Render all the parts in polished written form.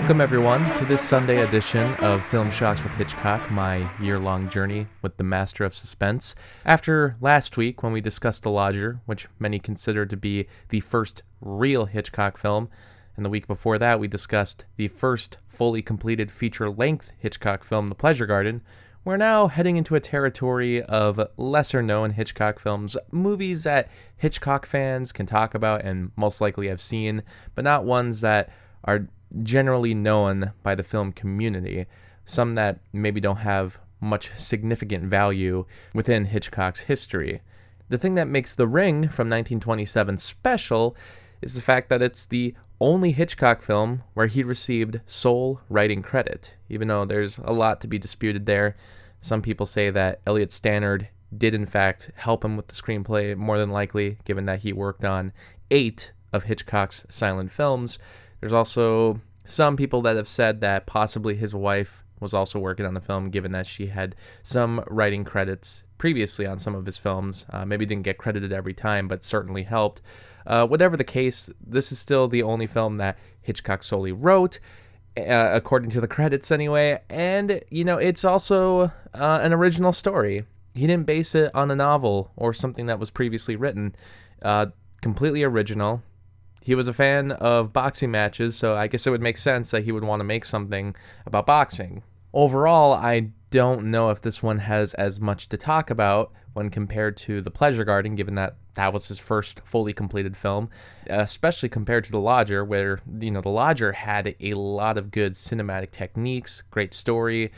Welcome, everyone, to this Sunday edition of Film Shocks with Hitchcock, my year-long journey with the master of suspense. After last week, when we discussed The Lodger, which many consider to be the first real Hitchcock film, and the week before that, we discussed the first fully completed feature-length Hitchcock film, The Pleasure Garden, we're now heading into a territory of lesser-known Hitchcock films, movies that Hitchcock fans can talk about and most likely have seen, but not ones that are generally known by the film community, some that maybe don't have much significant value within Hitchcock's history. The thing that makes The Ring from 1927 special is the fact that it's the only Hitchcock film where he received sole writing credit, even though there's a lot to be disputed there. Some people say that Elliot Stannard did in fact help him with the screenplay, more than likely, given that he worked on 8 of Hitchcock's silent films. There's also some people that have said that possibly his wife was also working on the film, given that she had some writing credits previously on some of his films. Maybe didn't get credited every time, but certainly helped. Whatever the case, this is still the only film that Hitchcock solely wrote, according to the credits anyway, and, it's also an original story. He didn't base it on a novel or something that was previously written. Completely original. He was a fan of boxing matches, so I guess it would make sense that he would want to make something about boxing. Overall, I don't know if this one has as much to talk about when compared to The Pleasure Garden, given that that was his first fully completed film, especially compared to The Lodger, where, The Lodger had a lot of good cinematic techniques, great story,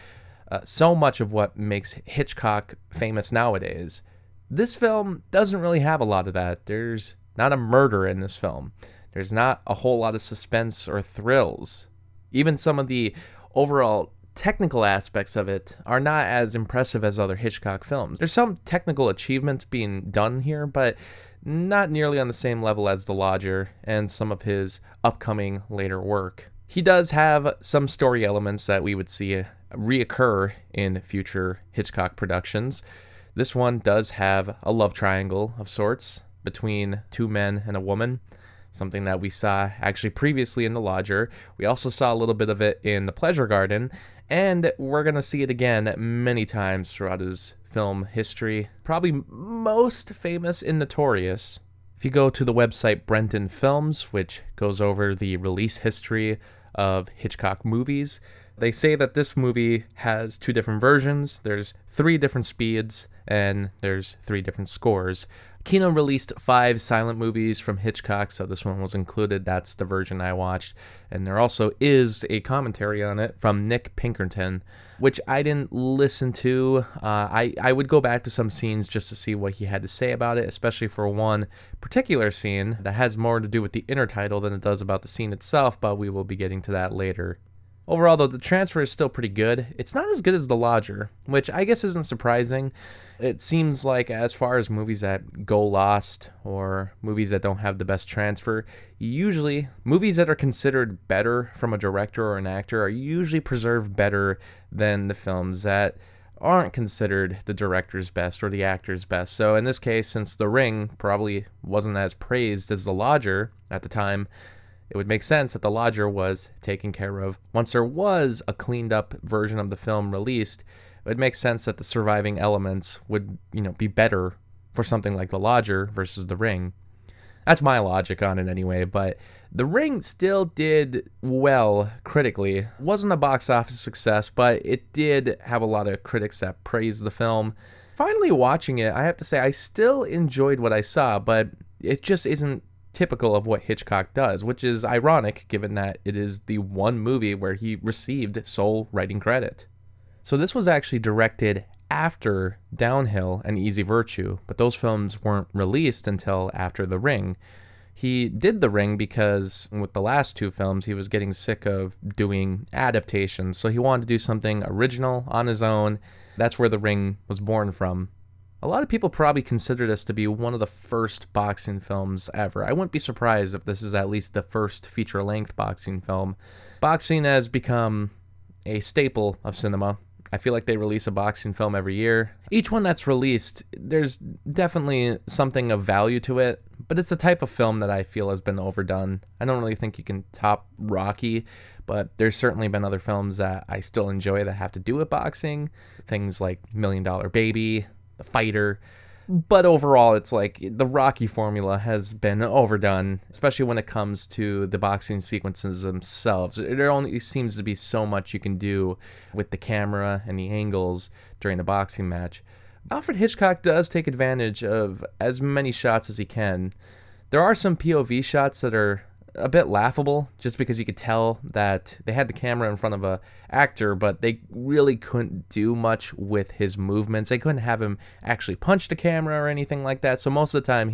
so much of what makes Hitchcock famous nowadays. This film doesn't really have a lot of that. There's not a murder in this film. There's not a whole lot of suspense or thrills. Even some of the overall technical aspects of it are not as impressive as other Hitchcock films. There's some technical achievements being done here, but not nearly on the same level as The Lodger and some of his upcoming later work. He does have some story elements that we would see reoccur in future Hitchcock productions. This one does have a love triangle of sorts between two men and a woman, something that we saw actually previously in The Lodger. We also saw a little bit of it in The Pleasure Garden, and we're going to see it again many times throughout his film history. Probably most famous and notorious. If you go to the website Brenton Films, which goes over the release history of Hitchcock movies, they say that this movie has 2 different versions, there's 3 different speeds, and there's 3 different scores. Kino released 5 silent movies from Hitchcock, so this one was included. That's the version I watched. And there also is a commentary on it from Nick Pinkerton, which I didn't listen to. I would go back to some scenes just to see what he had to say about it, especially for one particular scene that has more to do with the inner title than it does about the scene itself, but we will be getting to that later. Overall, though, the transfer is still pretty good. It's not as good as The Lodger, which I guess isn't surprising. It seems like as far as movies that go lost or movies that don't have the best transfer, usually movies that are considered better from a director or an actor are usually preserved better than the films that aren't considered the director's best or the actor's best. So in this case, since The Ring probably wasn't as praised as The Lodger at the time, it would make sense that The Lodger was taken care of. Once there was a cleaned up version of the film released, it would make sense that the surviving elements would, be better for something like The Lodger versus The Ring. That's my logic on it anyway, but The Ring still did well critically. It wasn't a box office success, but it did have a lot of critics that praised the film. Finally watching it, I have to say I still enjoyed what I saw, but it just isn't typical of what Hitchcock does, which is ironic given that it is the one movie where he received sole writing credit. So this was actually directed after Downhill and Easy Virtue, but those films weren't released until after The Ring. He did The Ring because with the last 2 films he was getting sick of doing adaptations, so he wanted to do something original on his own. That's where The Ring was born from. A lot of people probably consider this to be one of the first boxing films ever. I wouldn't be surprised if this is at least the first feature-length boxing film. Boxing has become a staple of cinema. I feel like they release a boxing film every year. Each one that's released, there's definitely something of value to it, but it's a type of film that I feel has been overdone. I don't really think you can top Rocky, but there's certainly been other films that I still enjoy that have to do with boxing. Things like $1 Million Baby, The Fighter. But overall, it's like the Rocky formula has been overdone, especially when it comes to the boxing sequences themselves. There only seems to be so much you can do with the camera and the angles during a boxing match. Alfred Hitchcock does take advantage of as many shots as he can. There are some POV shots that are a bit laughable, just because you could tell that they had the camera in front of a actor, but they really couldn't do much with his movements. They couldn't have him actually punch the camera or anything like that. So most of the time,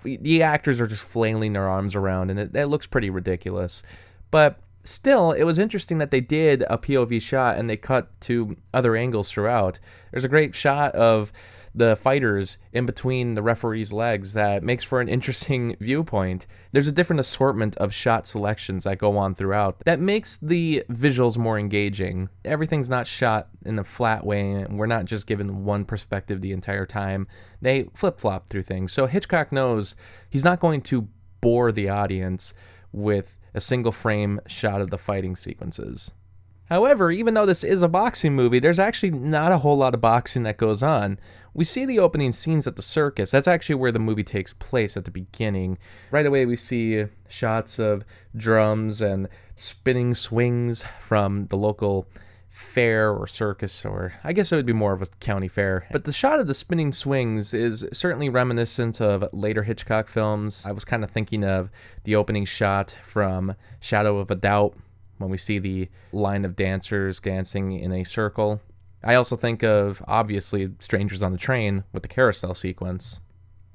the actors are just flailing their arms around, and it looks pretty ridiculous. But still, it was interesting that they did a POV shot and they cut to other angles throughout. There's a great shot of the fighters in between the referee's legs that makes for an interesting viewpoint. There's a different assortment of shot selections that go on throughout that makes the visuals more engaging. Everything's not shot in a flat way, and we're not just given one perspective the entire time. They flip-flop through things. So Hitchcock knows he's not going to bore the audience with a single frame shot of the fighting sequences. However, even though this is a boxing movie, there's actually not a whole lot of boxing that goes on. We see the opening scenes at the circus. That's actually where the movie takes place at the beginning. Right away, we see shots of drums and spinning swings from the local fair or circus, or I guess it would be more of a county fair. But the shot of the spinning swings is certainly reminiscent of later Hitchcock films. I was kind of thinking of the opening shot from Shadow of a Doubt, when we see the line of dancers dancing in a circle. I also think of, obviously, Strangers on the Train with the carousel sequence.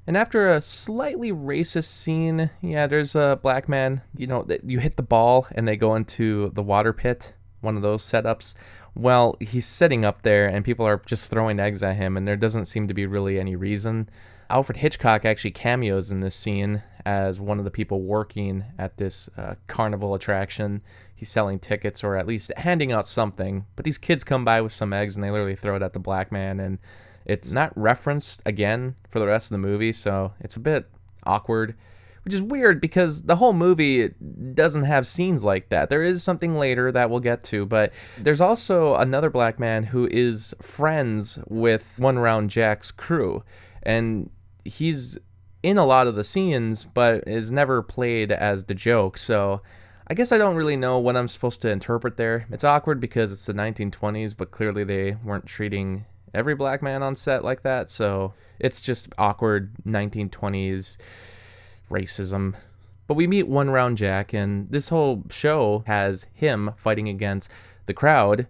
And after a slightly racist scene, there's a black man, you hit the ball and they go into the water pit, one of those setups. Well, he's sitting up there and people are just throwing eggs at him, and there doesn't seem to be really any reason. Alfred Hitchcock actually cameos in this scene as one of the people working at this carnival attraction. He's selling tickets, or at least handing out something. But these kids come by with some eggs and they literally throw it at the black man, and it's not referenced again for the rest of the movie, so it's a bit awkward, which is weird because the whole movie doesn't have scenes like that. There is something later that we'll get to, but there's also another black man who is friends with One Round Jack's crew, and he's in a lot of the scenes, but is never played as the joke, so I guess I don't really know what I'm supposed to interpret there. It's awkward because it's the 1920s, but clearly they weren't treating every black man on set like that, so it's just awkward 1920s racism. But we meet One Round Jack, and this whole show has him fighting against the crowd.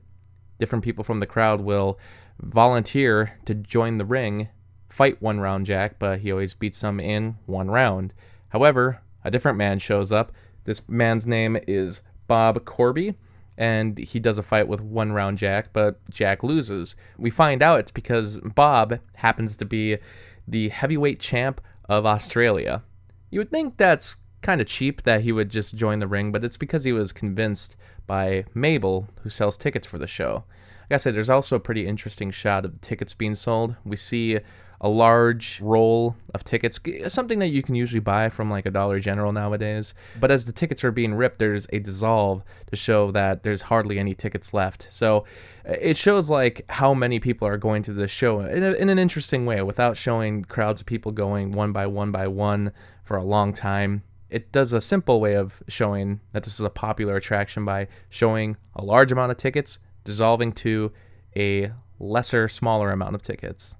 Different people from the crowd will volunteer to join the ring, fight One Round Jack, but he always beats them in one round. However, a different man shows up. This man's name is Bob Corby, and he does a fight with One Round Jack, but Jack loses. We find out it's because Bob happens to be the heavyweight champ of Australia. You would think that's kind of cheap that he would just join the ring, but it's because he was convinced by Mabel, who sells tickets for the show. Like I said, there's also a pretty interesting shot of the tickets being sold. We see a large roll of tickets, something that you can usually buy from like a Dollar General nowadays. But as the tickets are being ripped, there's a dissolve to show that there's hardly any tickets left. So it shows like how many people are going to this show in an interesting way, without showing crowds of people going one by one for a long time. It does a simple way of showing that this is a popular attraction by showing a large amount of tickets dissolving to a smaller amount of tickets.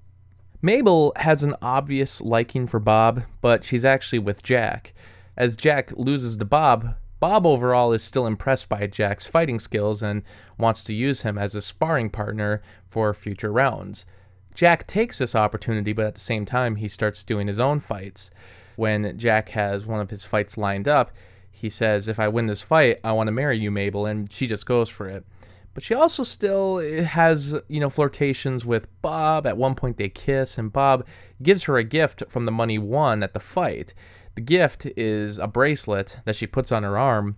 Mabel has an obvious liking for Bob, but she's actually with Jack. As Jack loses to Bob, Bob overall is still impressed by Jack's fighting skills and wants to use him as a sparring partner for future rounds. Jack takes this opportunity, but at the same time, he starts doing his own fights. When Jack has one of his fights lined up, he says, "If I win this fight, I want to marry you, Mabel," and she just goes for it. But she also still has, flirtations with Bob. At one point they kiss, and Bob gives her a gift from the money won at the fight. The gift is a bracelet that she puts on her arm,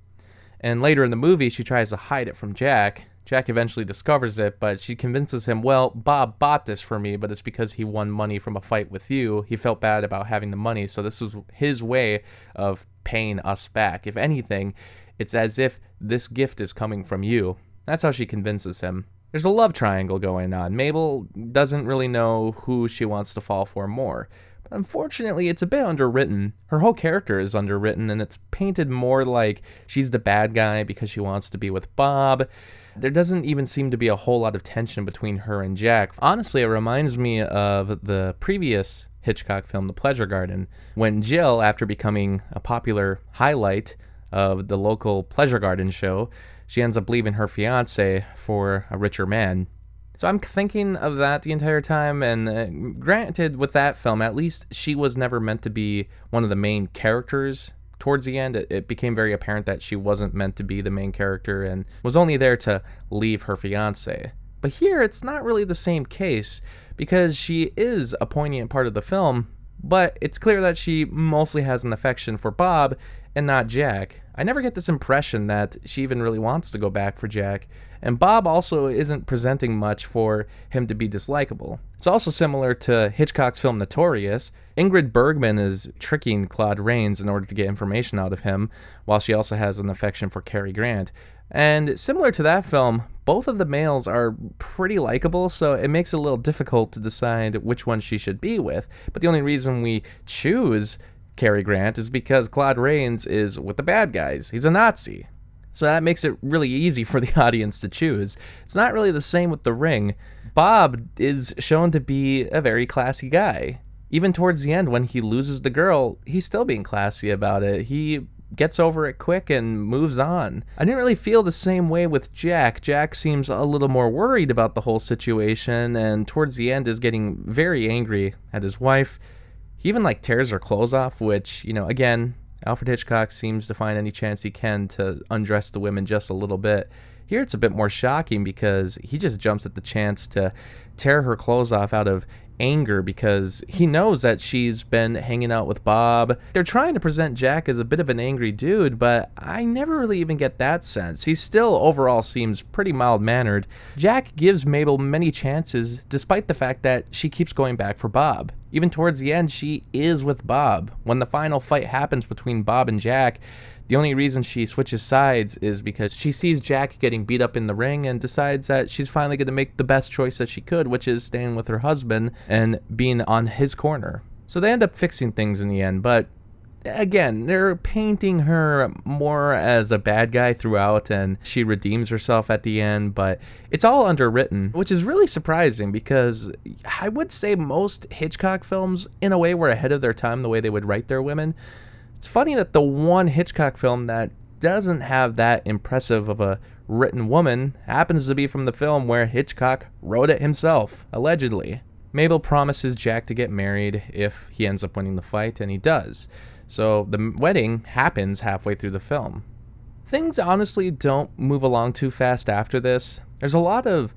and later in the movie she tries to hide it from Jack. Jack eventually discovers it, but she convinces him, "Well, Bob bought this for me, but it's because he won money from a fight with you. He felt bad about having the money, so this was his way of paying us back. If anything, It's as if this gift is coming from you. That's how she convinces him. There's a love triangle going on. Mabel doesn't really know who she wants to fall for more. But unfortunately, it's a bit underwritten. Her whole character is underwritten, and it's painted more like she's the bad guy because she wants to be with Bob. There doesn't even seem to be a whole lot of tension between her and Jack. Honestly, it reminds me of the previous Hitchcock film, The Pleasure Garden, when Jill, after becoming a popular highlight of the local Pleasure Garden show, she ends up leaving her fiancé for a richer man. So I'm thinking of that the entire time, and granted, with that film, at least she was never meant to be one of the main characters. Towards the end, it became very apparent that she wasn't meant to be the main character and was only there to leave her fiancé. But here, it's not really the same case, because she is a poignant part of the film, but it's clear that she mostly has an affection for Bob and not Jack. I never get this impression that she even really wants to go back for Jack, and Bob also isn't presenting much for him to be dislikable. It's also similar to Hitchcock's film Notorious. Ingrid Bergman is tricking Claude Rains in order to get information out of him, while she also has an affection for Cary Grant. And similar to that film, both of the males are pretty likable, so it makes it a little difficult to decide which one she should be with. But the only reason we choose Cary Grant is because Claude Rains is with the bad guys. He's a Nazi. So that makes it really easy for the audience to choose. It's not really the same with The Ring. Bob is shown to be a very classy guy. Even towards the end, when he loses the girl, he's still being classy about it. He gets over it quick and moves on. I didn't really feel the same way with Jack. Jack seems a little more worried about the whole situation, and towards the end is getting very angry at his wife. He even tears her clothes off, which, again, Alfred Hitchcock seems to find any chance he can to undress the women just a little bit. Here it's a bit more shocking because he just jumps at the chance to tear her clothes off out of anger because he knows that she's been hanging out with Bob. They're trying to present Jack as a bit of an angry dude, but I never really even get that sense. He still overall seems pretty mild-mannered. Jack gives Mabel many chances despite the fact that she keeps going back for Bob. Even towards the end, she is with Bob. When the final fight happens between Bob and Jack, the only reason she switches sides is because she sees Jack getting beat up in the ring and decides that she's finally going to make the best choice that she could, which is staying with her husband and being on his corner. So they end up fixing things in the end, but again, they're painting her more as a bad guy throughout, and she redeems herself at the end, but it's all underwritten, which is really surprising because I would say most Hitchcock films, in a way, were ahead of their time the way they would write their women. It's funny that the one Hitchcock film that doesn't have that impressive of a written woman happens to be from the film where Hitchcock wrote it himself, allegedly. Mabel promises Jack to get married if he ends up winning the fight, and he does. So the wedding happens halfway through the film. Things honestly don't move along too fast after this. There's a lot of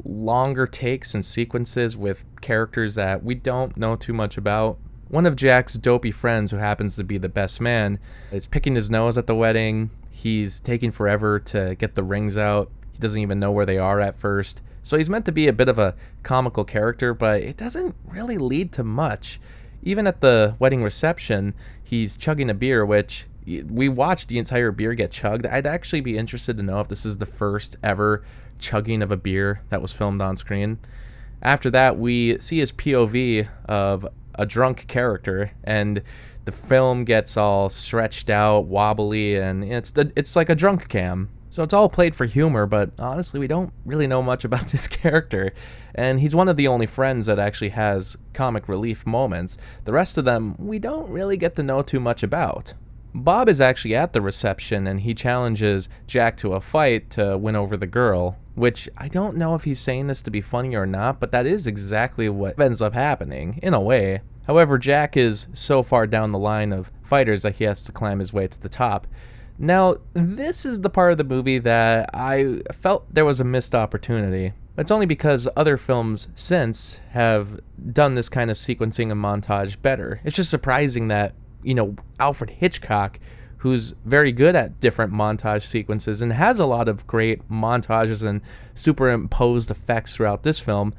longer takes and sequences with characters that we don't know too much about. One of Jack's dopey friends, who happens to be the best man, is picking his nose at the wedding. He's taking forever to get the rings out. He doesn't even know where they are at first. So he's meant to be a bit of a comical character, but it doesn't really lead to much. Even at the wedding reception, he's chugging a beer, which we watched the entire beer get chugged. I'd actually be interested to know if this is the first ever chugging of a beer that was filmed on screen. After that, we see his POV of a drunk character, and the film gets all stretched out, wobbly, and it's like a drunk cam. So it's all played for humor, but honestly, we don't really know much about this character, and he's one of the only friends that actually has comic relief moments. The rest of them, we don't really get to know too much about. Bob is actually at the reception, and he challenges Jack to a fight to win over the girl, which I don't know if he's saying this to be funny or not, but that is exactly what ends up happening, in a way. However, Jack is so far down the line of fighters that he has to climb his way to the top. Now, this is the part of the movie that I felt there was a missed opportunity. It's only because other films since have done this kind of sequencing and montage better. It's just surprising that, Alfred Hitchcock, who's very good at different montage sequences and has a lot of great montages and superimposed effects throughout this film,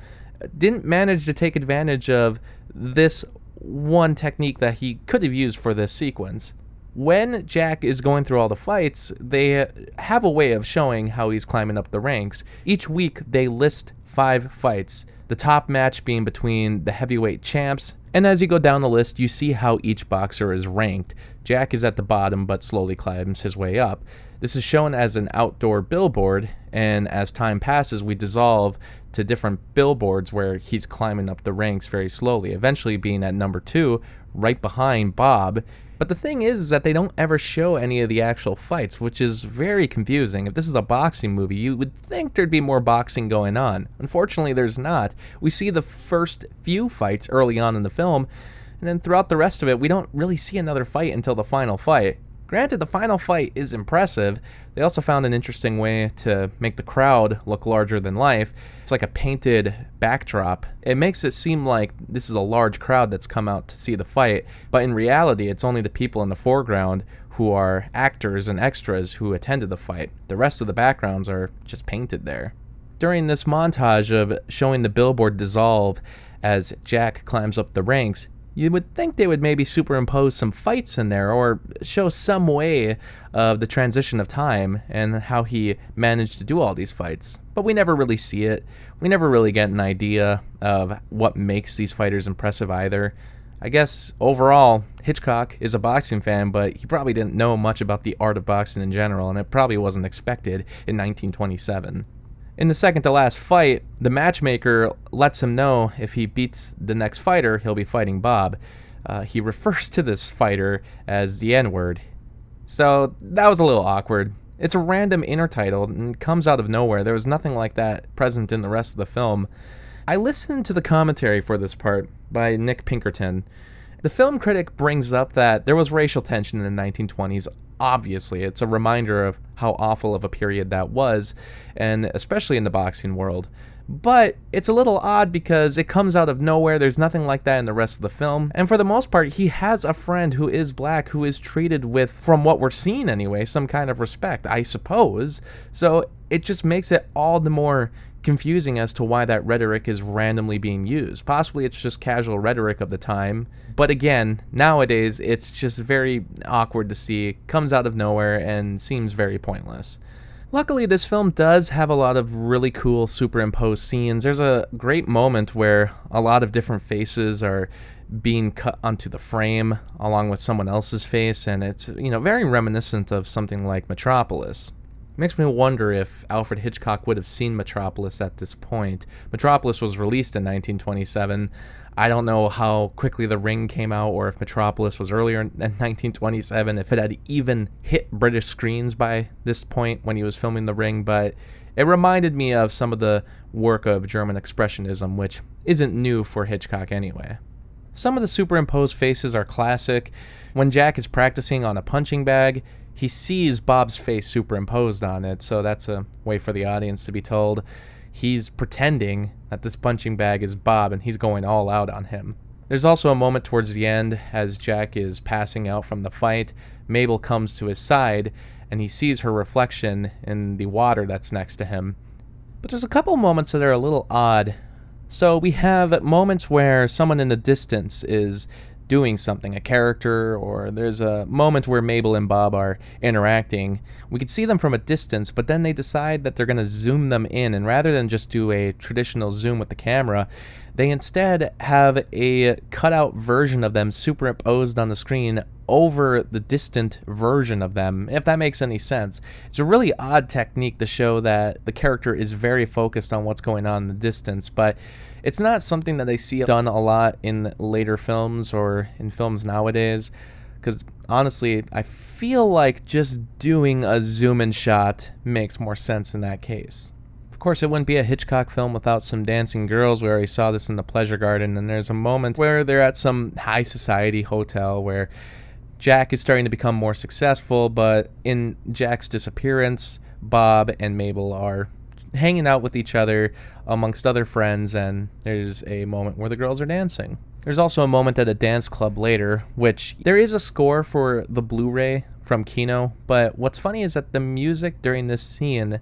didn't manage to take advantage of this one technique that he could have used for this sequence. When Jack is going through all the fights, they have a way of showing how he's climbing up the ranks. Each week, they list 5 fights, the top match being between the heavyweight champs, and as you go down the list, you see how each boxer is ranked. Jack is at the bottom, but slowly climbs his way up. This is shown as an outdoor billboard, and as time passes, we dissolve to different billboards where he's climbing up the ranks very slowly, eventually being at number 2, right behind Bob. But the thing is that they don't ever show any of the actual fights, which is very confusing. If this is a boxing movie, you would think there'd be more boxing going on. Unfortunately, there's not. We see the first few fights early on in the film, and then throughout the rest of it, we don't really see another fight until the final fight. Granted, the final fight is impressive. They also found an interesting way to make the crowd look larger than life. It's like a painted backdrop. It makes it seem like this is a large crowd that's come out to see the fight, but in reality, it's only the people in the foreground who are actors and extras who attended the fight. The rest of the backgrounds are just painted there. During this montage of showing the billboard dissolve as Jack climbs up the ranks, you would think they would maybe superimpose some fights in there or show some way of the transition of time and how he managed to do all these fights. But we never really see it. We never really get an idea of what makes these fighters impressive either. I guess overall, Hitchcock is a boxing fan, but he probably didn't know much about the art of boxing in general, and it probably wasn't expected in 1927. In the second to last fight, the matchmaker lets him know if he beats the next fighter, he'll be fighting Bob. He refers to this fighter as the N-word. So that was a little awkward. It's a random intertitle and comes out of nowhere. There was nothing like that present in the rest of the film. I listened to the commentary for this part by Nick Pinkerton. The film critic brings up that there was racial tension in the 1920s. Obviously, it's a reminder of how awful of a period that was, and especially in the boxing world. But it's a little odd because it comes out of nowhere. There's nothing like that in the rest of the film. And for the most part, he has a friend who is black who is treated with, from what we're seeing anyway, some kind of respect, I suppose. So it just makes it all the more confusing as to why that rhetoric is randomly being used. Possibly it's just casual rhetoric of the time. But again, nowadays, it's just very awkward to see, comes out of nowhere, and seems very pointless. Luckily, this film does have a lot of really cool superimposed scenes. There's a great moment where a lot of different faces are being cut onto the frame along with someone else's face, and it's, very reminiscent of something like Metropolis. It makes me wonder if Alfred Hitchcock would have seen Metropolis at this point. Metropolis was released in 1927. I don't know how quickly The Ring came out, or if Metropolis was earlier in 1927, if it had even hit British screens by this point when he was filming The Ring, but it reminded me of some of the work of German Expressionism, which isn't new for Hitchcock anyway. Some of the superimposed faces are classic. When Jack is practicing on a punching bag, he sees Bob's face superimposed on it, so that's a way for the audience to be told he's pretending that this punching bag is Bob and he's going all out on him. There's also a moment towards the end as Jack is passing out from the fight. Mabel comes to his side and he sees her reflection in the water that's next to him. But there's a couple moments that are a little odd. So we have moments where someone in the distance is doing something, a character, or there's a moment where Mabel and Bob are interacting. We could see them from a distance, but then they decide that they're going to zoom them in, and rather than just do a traditional zoom with the camera, they instead have a cutout version of them superimposed on the screen over the distant version of them, if that makes any sense. It's a really odd technique to show that the character is very focused on what's going on in the distance, but it's not something that I see done a lot in later films or in films nowadays, because honestly, I feel like just doing a zoom-in shot makes more sense in that case. Of course, it wouldn't be a Hitchcock film without some dancing girls. We already saw this in The Pleasure Garden, and there's a moment where they're at some high society hotel where Jack is starting to become more successful, but in Jack's disappearance, Bob and Mabel are hanging out with each other amongst other friends, and there's a moment where the girls are dancing. There's also a moment at a dance club later, which there is a score for the Blu-ray from Kino, but what's funny is that the music during this scene,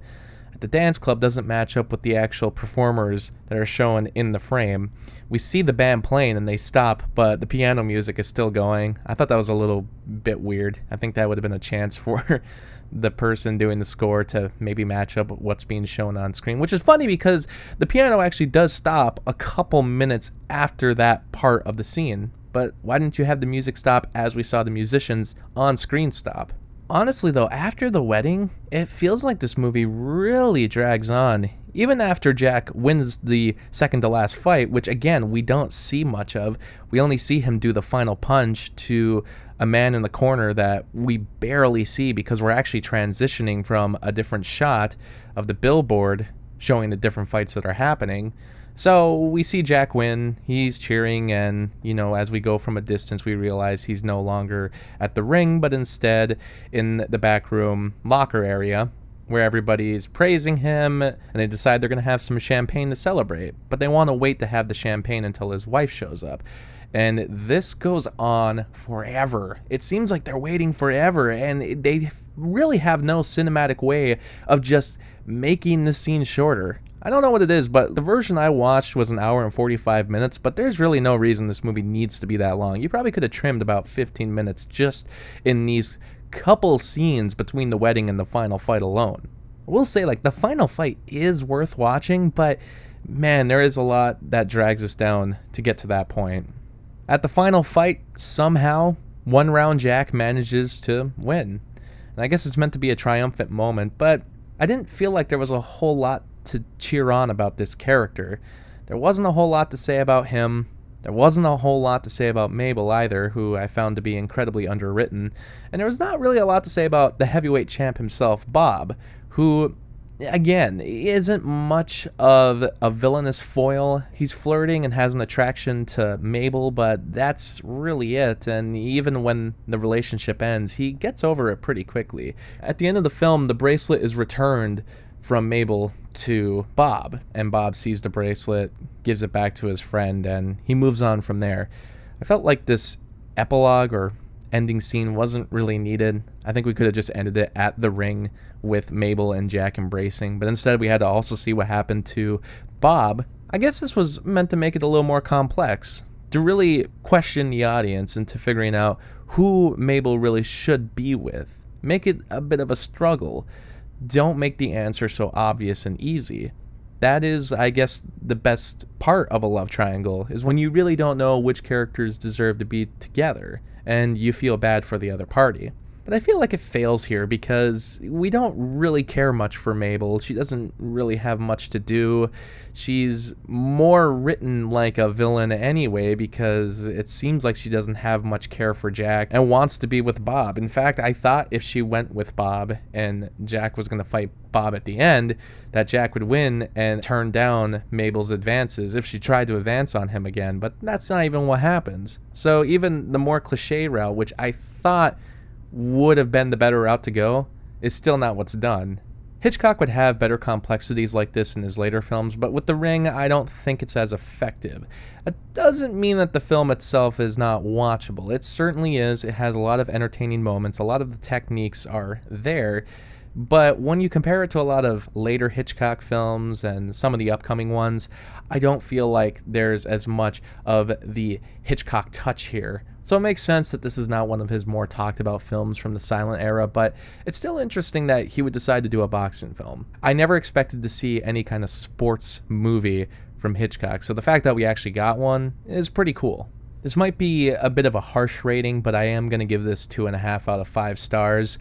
at the dance club doesn't match up with the actual performers that are shown in the frame. We see the band playing and they stop, but the piano music is still going. I thought that was a little bit weird. I think that would have been a chance for the person doing the score to maybe match up with what's being shown on screen, which is funny because the piano actually does stop a couple minutes after that part of the scene. But why didn't you have the music stop as we saw the musicians on screen stop? Honestly though, after the wedding, it feels like this movie really drags on. Even after Jack wins the second to last fight, which again, we don't see much of. We only see him do the final punch to a man in the corner that we barely see because we're actually transitioning from a different shot of the billboard showing the different fights that are happening. So we see Jack win, he's cheering, and, as we go from a distance, we realize he's no longer at the ring, but instead in the back room locker area, where everybody's praising him, and they decide they're going to have some champagne to celebrate. But they want to wait to have the champagne until his wife shows up. And this goes on forever. It seems like they're waiting forever, and they really have no cinematic way of just making the scene shorter. I don't know what it is, but the version I watched was an hour and 45 minutes, but there's really no reason this movie needs to be that long. You probably could have trimmed about 15 minutes just in these couple scenes between the wedding and the final fight alone. I will say, the final fight is worth watching, but man, there is a lot that drags us down to get to that point. At the final fight, somehow, one round Jack manages to win. And I guess it's meant to be a triumphant moment, but I didn't feel like there was a whole lot to cheer on about this character. There wasn't a whole lot to say about him. There wasn't a whole lot to say about Mabel either, who I found to be incredibly underwritten. And there was not really a lot to say about the heavyweight champ himself, Bob, who, again, isn't much of a villainous foil. He's flirting and has an attraction to Mabel, but that's really it. And even when the relationship ends, he gets over it pretty quickly. At the end of the film, the bracelet is returned from Mabel to Bob, and Bob sees the bracelet, gives it back to his friend, and he moves on from there. I felt like this epilogue or ending scene wasn't really needed. I think we could have just ended it at the ring with Mabel and Jack embracing, but instead we had to also see what happened to Bob. I guess this was meant to make it a little more complex, to really question the audience into figuring out who Mabel really should be with. Make it a bit of a struggle. Don't make the answer so obvious and easy. That is, I guess, the best part of a love triangle, is when you really don't know which characters deserve to be together, and you feel bad for the other party. But I feel like it fails here because we don't really care much for Mabel. She doesn't really have much to do. She's more written like a villain anyway because it seems like she doesn't have much care for Jack and wants to be with Bob. In fact, I thought if she went with Bob and Jack was going to fight Bob at the end, that Jack would win and turn down Mabel's advances if she tried to advance on him again. But that's not even what happens. So even the more cliche route, which I thought would have been the better route to go, is still not what's done. Hitchcock would have better complexities like this in his later films, but with The Ring, I don't think it's as effective. That doesn't mean that the film itself is not watchable. It certainly is. It has a lot of entertaining moments. A lot of the techniques are there, but when you compare it to a lot of later Hitchcock films and some of the upcoming ones, I don't feel like there's as much of the Hitchcock touch here. So it makes sense that this is not one of his more talked about films from the silent era, but it's still interesting that he would decide to do a boxing film. I never expected to see any kind of sports movie from Hitchcock, so the fact that we actually got one is pretty cool. This might be a bit of a harsh rating, but I am going to give this 2.5 out of 5 stars.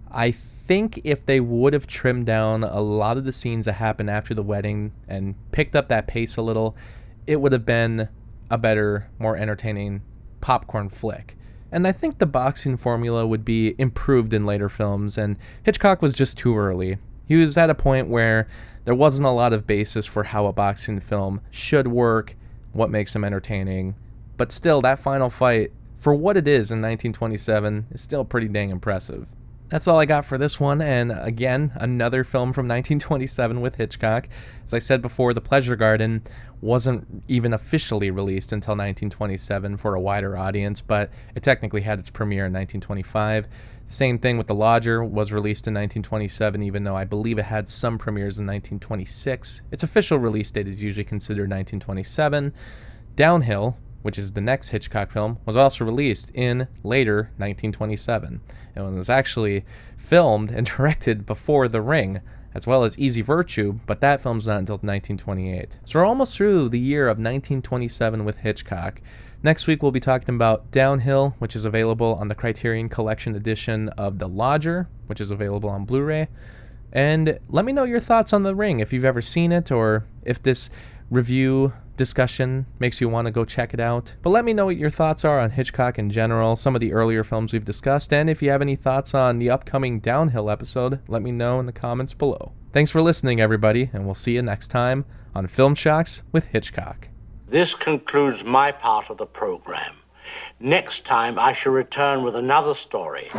I think if they would have trimmed down a lot of the scenes that happened after the wedding and picked up that pace a little, it would have been a better, more entertaining popcorn flick. And I think the boxing formula would be improved in later films, and Hitchcock was just too early. He was at a point where there wasn't a lot of basis for how a boxing film should work, what makes them entertaining, but still, that final fight, for what it is in 1927, is still pretty dang impressive. That's all I got for this one, and again, another film from 1927 with Hitchcock. As I said before, The Pleasure Garden wasn't even officially released until 1927 for a wider audience, but it technically had its premiere in 1925. The same thing with The Lodger, was released in 1927, even though I believe it had some premieres in 1926. Its official release date is usually considered 1927. Downhill, which is the next Hitchcock film, was also released in later 1927. And was actually filmed and directed before The Ring, as well as Easy Virtue, but that film's not until 1928. So we're almost through the year of 1927 with Hitchcock. Next week we'll be talking about Downhill, which is available on the Criterion Collection edition of The Lodger, which is available on Blu-ray. And let me know your thoughts on The Ring, if you've ever seen it, or if this review discussion makes you want to go check it out. But let me know what your thoughts are on Hitchcock in general, some of the earlier films we've discussed, and if you have any thoughts on the upcoming Downhill episode, let me know in the comments below. Thanks for listening, everybody, and we'll see you next time on Film Shocks with Hitchcock. This concludes my part of the program. Next time I shall return with another story.